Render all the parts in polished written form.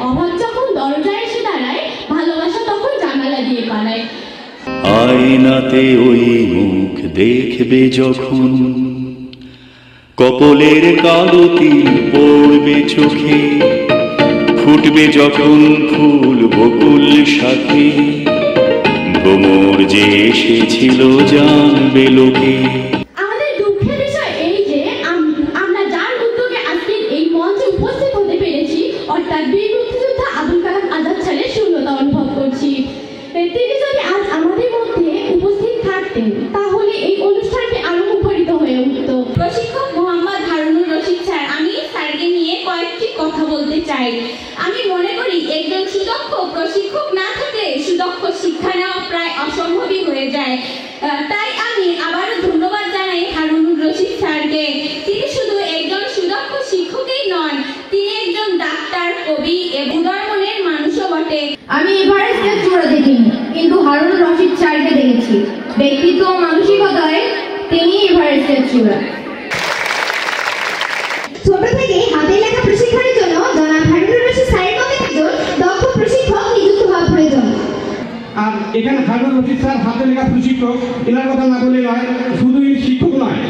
অভাব যখন দরজায় এসে দাঁড়ায়, ভালোবাসা তখন জানালা দিয়ে পালায়। আয়নাতে ওই মুখ দেখবে যখন, কপলের কালো তিল পড়বে চোখে, ফুটবে যখন ফুল বকুল শাখে, ভ্রমর যে এসেছিল জানবে লোকে। আমাদের দুঃখের বিষয় এই যে আমরা যার উদ্যোগে আজকে এই মঞ্চে উপস্থিত হতে পেরেছি, অর্থাৎ বীর মুক্তিযোদ্ধা আবুল কালাম আজাদ স্যারের শূন্যতা অনুভব করছি। তিনি যদি আজ আমাদের মধ্যে উপস্থিত থাকতেন তাহলে এই অনুষ্ঠানটি আরো মুখরিত হয়ে উঠত। প্রশিক্ষক মোহাম্মদ হারুনুর রশিদ স্যার, আমি স্যারকে নিয়ে কয়েকটি কথা বলতে চাই। আমি মনে করি একজন সুদক্ষ প্রশিক্ষক না থাকলে সুদক্ষ শিক্ষা নেওয়া প্রায় অসম্ভবই হয়ে যায়। তাই আমি আবারও ধন্যবাদ জানাই হারুনুর রশিদ স্যারকে। তিনি শুধু একজন সুদক্ষ শিক্ষকই নন, তিনি একজন ডাক্তার, কবি এবং উদার মনের মানুষও বটে। আমি এভারেস্টের চূড়া দেখিনি, কিন্তু হারুনুর রশিদ স্যারকে দেখেছি। ব্যক্তিত্ব ও মানসিকতায় তিনি এভারেস্টের চূড়া। ছোট থেকে হাতে লেখা প্রশিক্ষণের জন্য জনাব হারুনুর রশিদ স্যারের মতো একজন দক্ষ প্রশিক্ষক নিযুক্ত হওয়া প্রয়োজন। আর এখানে হারুনুর রশিদ স্যার হাতে লেখা প্রশিক্ষক, এনার কথা না বলে নয়, শুধু শিক্ষক নয়,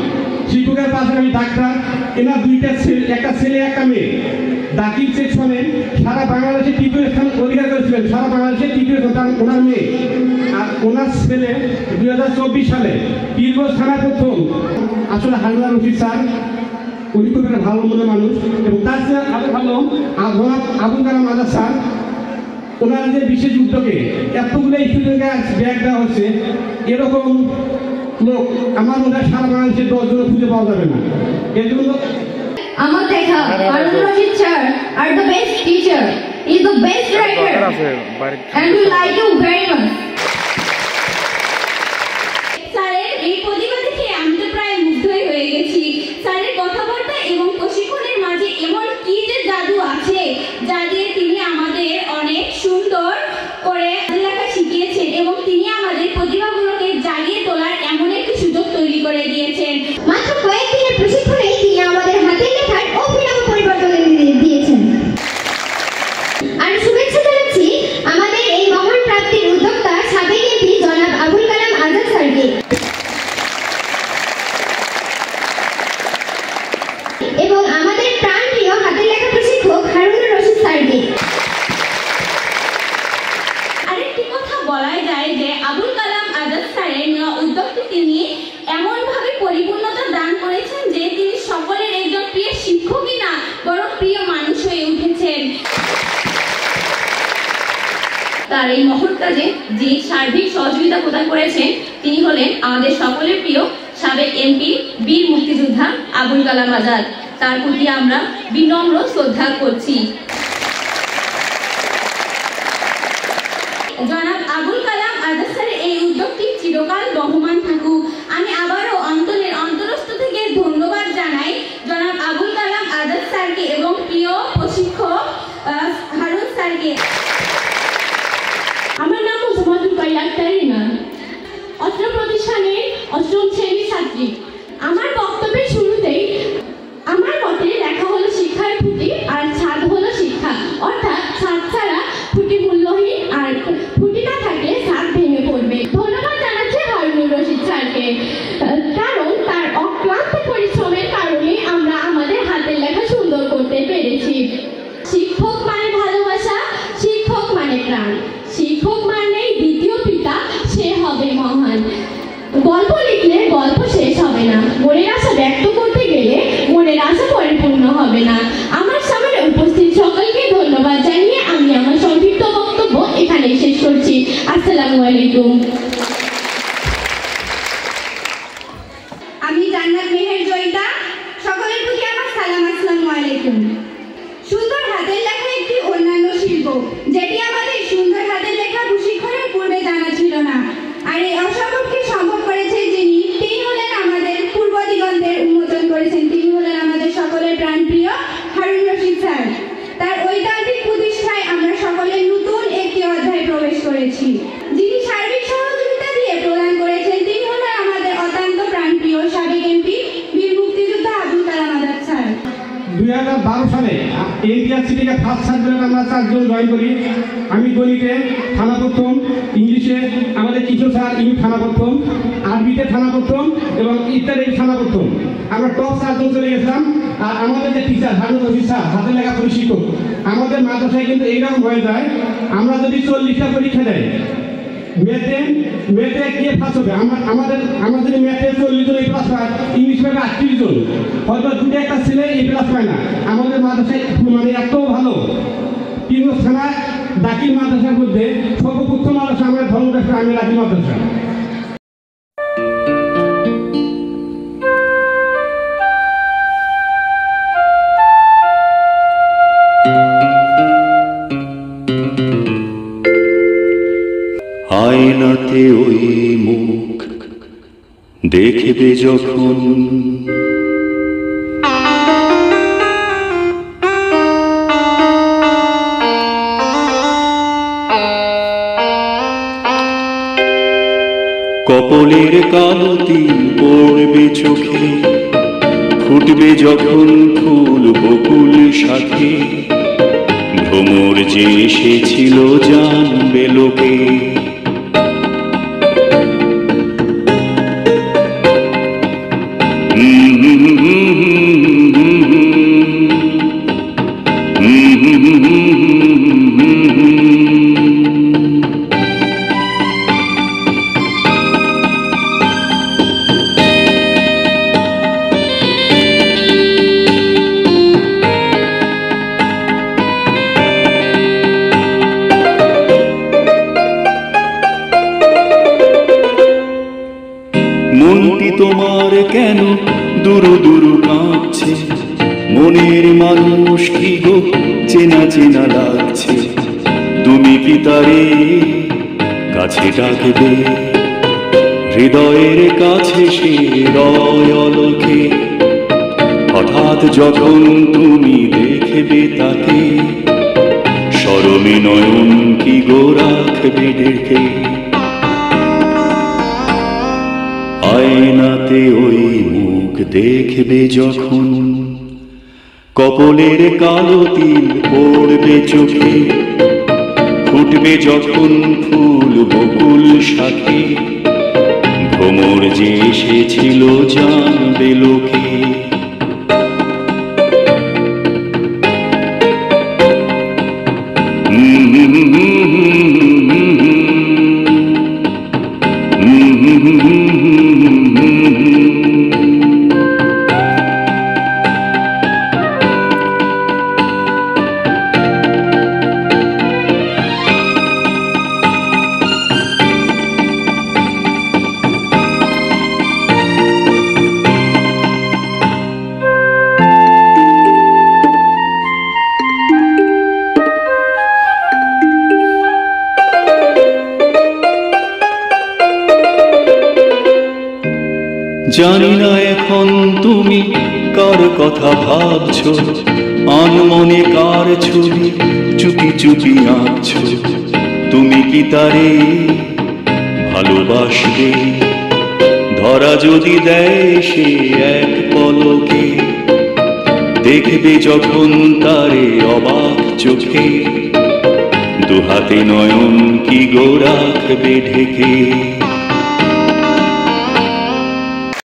শিক্ষকের পাশে আমি ডাক্তার। এনার দুইটা ছেলে, একটা ছেলে একটা মেয়ে। দাখিল সেকশনে সারা বাংলাদেশে তৃতীয় স্থান অধিকার করেছিলেন, সারা বাংলাদেশে তৃতীয় স্থান ওনার মেয়ে। আর ওনার ছেলে 2024 সালে পীরগঞ্জ থানায় প্রথম। আসলে হারুনুর রশিদ স্যার উনি খুব একটা ভালো মনের মানুষ, এবং তার চেয়ে আরো ভালো আবুল কালাম আজাদ স্যার। ওনার যে বিশেষ উদ্যোগে এতগুলো স্টুডেন্টকে ব্যাগ দেওয়া হচ্ছে, এরকম লোক আমার মনে হয় সারা বাংলাদেশে 10 জন খুঁজে পাওয়া যাবে না। এর জন্য আমার দেখা Harunur Rashid sir are the best teacher, is the best writer, and we like you very much. স্যারের এই প্রতিভা দেখে আমি তো প্রায় মুগ্ধই হয়ে গেছি। স্যারের কথাবার্তা এবং প্রশিক্ষণের মাঝে এমন কি যে জাদু আছে, যা দিয়ে তিনি আমাদের অনেক সুন্দর করে লেখা শিখিয়েছেন এবং তিনি আমাদের প্রতিভাগুলোকে জাগিয়ে তোলার এমন একটি সুযোগ তৈরি করে দিয়েছেন। মাত্র কয়েকদিনের প্রশিক্ষণেই তিনি আমাদের হাতের লেখার অভিনব পরিবর্তন দিয়েছেন। আর শুভেচ্ছা জানাচ্ছি আমাদের এই মহান প্রাপ্তির উদ্যোক্তা সাবেক এমপি জনাব আবুল কালাম আজাদ স্যারকে, এবং আমাদের প্রাণপ্রিয় হাতের লেখা প্রশিক্ষক হারুনুর রশিদ স্যারকে। আরেকটি কথা বলাই যায় যে আবুল কালাম আজাদ স্যারের নেওয়া উদ্যোগটি তিনি এমনভাবে পরিপূর্ণতা দান করেছেন যে তিনি সকলের একজন প্রিয় শিক্ষকই না, বরং প্রিয় মানুষ হয়ে উঠেছেন। তার এই মহৎ কাজে যে সার্বিক সহযোগিতা প্রদান করেছেন তিনি হলেন আমাদের সকলের প্রিয় সাবেক এমপি বীর মুক্তিযোদ্ধা আবুল কালাম আজাদ। তার প্রতি আমরা বিনম্র শ্রদ্ধা করছি। জনাব আবুল কালাম আজাদ স্যারের এই উদ্যোগটি চিরকাল বহমান থাকুক। আমি আবারও অন্তরস্থ থেকে ধন্যবাদ জানাই জনাব আবুল কালাম আজাদ স্যারকে এবং প্রিয় প্রশিক্ষক হারুন স্যারকে। আমার নাম মোসাম্মদুল কাইয়াক্তারিনা, অত্র প্রতিষ্ঠানের 8ম শ্রেণীর ছাত্রী। আমার বক্তব্যের শুরুতেই আমার মতে লেখা হলো শিক্ষার খুঁটি আর ছাদ হলো শিক্ষা, অর্থাৎ ছাদ ছাড়া খুঁটি মূল্যহীন, আর খুঁটি না থাকলে ছাদ ভেঙে পড়বে। ধন্যবাদ জানাচ্ছি হারুনুর রশিদ স্যারকে, কারণ তার অক্লান্ত পরিশ্রমের কারণে আমরা আমাদের হাতের লেখা সুন্দর করতে পেরেছি। শিক্ষক মানে ভালোবাসা, শিক্ষক মানে প্রাণ, শিক্ষক মানে দ্বিতীয় পিতা, সে হবে মহান। গল্প লিখলে গল্প শেষ হবে না, মনের আশা ব্যক্ত করতে গেলে মনের আশা পরিপূর্ণ হবে না। আমার সামনে উপস্থিত সকলকে ধন্যবাদ জানিয়ে আমি আমার সংক্ষিপ্ত বক্তব্য এখানেই শেষ করছি। আসসালামু আলাইকুম। আমি জান্নাত মেহের জয়িতা, সকলের প্রতি আমার সালাম। আসসালামু আলাইকুম। সুন্দর হাতের লেখা একটি অন্যান্য শিল্প, যেটি আমাদের সুন্দর হাতের লেখা প্রশিক্ষণের পূর্বে জানা ছিল না। আর এই অসম্ভবকে সম্ভব করেছে যিনি, তিনি হলেন আমাদের পূর্ব দিগন্তের উন্মোচন করেছেন। তিনি হলেন আমাদের সকলের প্রাণপ্রিয় হারুনুর রশিদ স্যার। তার ঐকান্তিক প্রতিষ্ঠায় আমরা সকলে নতুন একটি অধ্যায়ে প্রবেশ করেছি। যিনি সার্বিক সহযোগিতা দিয়ে প্রদান করেছেন তিনি হলেন আমাদের অত্যন্ত প্রাণপ্রিয় সাবেক এমপি বীর মুক্তিযোদ্ধা আবুল কালাম আজাদ স্যার। 2012 সালে এনটিআর সিটিকে ফার্স্ট সার্কুলার আমরা 4 জন জয়েন করি। আমি গণিতে থানা প্রথম, ইংলিশে আমাদের কিশোর স্যার ইনি থানা প্রথম, আরবিতে থানা প্রথম এবং ইত্যাদি থানা প্রথম। আমরা টপ 4 জন চলে গেছিলাম। আর আমাদের যে টিচার হারুন রশিদ স্যার হাতের লেখা প্রশিক্ষক, আমাদের মাদ্রাসায় কিন্তু এইরকম হয়ে যায়, আমরা যদি 40টা পরীক্ষা দেয় মেথে কে পাস হবে, আমরা যদি ম্যাথে 40 জন এ প্লাস পায়, ইংলিশ পাবে 38 জন, হয়তো দুটো একটা ছেলে এ প্লাস পায় না। আমাদের মাদ্রাসায় মানে এত ভালো। কিন্তু থানা দাখিল মাদ্রাসার মধ্যে সর্বপ্রথম মাদ্রাসা আমরা ধর্মদাস আমি দাখিল মাদ্রাসা। আয়নাতে ওই মুখ দেখবে যখন, কপলের কালো তিল পড়বে চোখে, ফুটবে যখন ফুল বকুল শাখে, ভ্রমর যে এসেছিল জানবে লোকে। মনটি তোমার কেন দুরু দুরু কাঁপছে, মনের মানুষ কি গো চেনা চেনা লাগছে, তুমি কি তারে কাছে ডাকবে, হৃদয়ের কাছে সে রয় অলকে, হঠাৎ যখন তুমি দেখবে তাকে, শরমে নয়ন কি গো রাখবে ডেকে। আয়নাতে ওই মুখ দেখবে যখন, কপলের কালো তিল পড়বে চোখে, ফুটবে যখন ফুল বকুল শাখে, ভ্রমর যে এসেছিল জানবে লোকে। জানি না এখন তুমি কার কথা ভাবছো, আনমনে কার ছবি চুপি চুপি আঁকছো, তুমি কি তারে ভালোবাসবে, ধরা যদি দেয় সে এক পলকে, দেখবে যখন তারে অবাক চোখে, দুহাতে নয়ন কি গো রাখবে ঢেকে।